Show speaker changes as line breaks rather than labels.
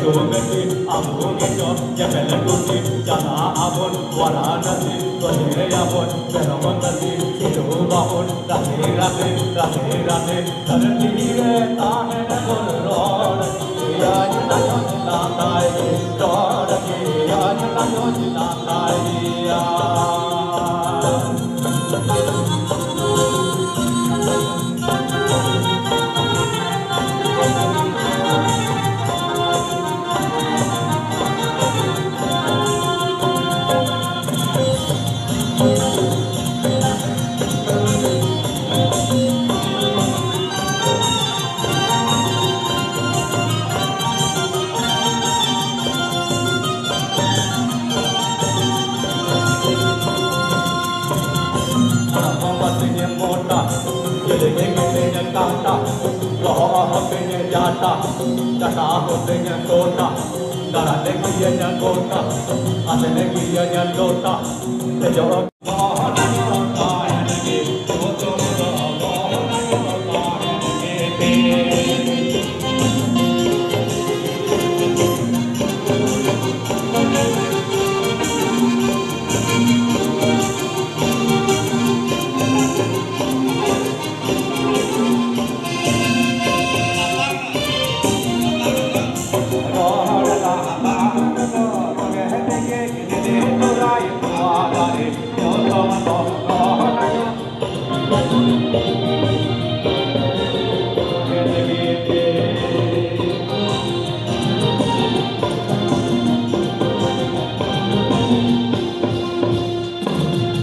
Yogati, Amugicho, Japelaguti, Jana Abon, Varanasi, Toyabon, Veramangati, Silubahon, Rahirate, Rahirate, Taratire, Tahenabon, Lord, Yanayon, Natai, Lord, Yanayon, Natai. Jata hote nya tota, dara negiya nya tota, ate negiya nya tota, te jo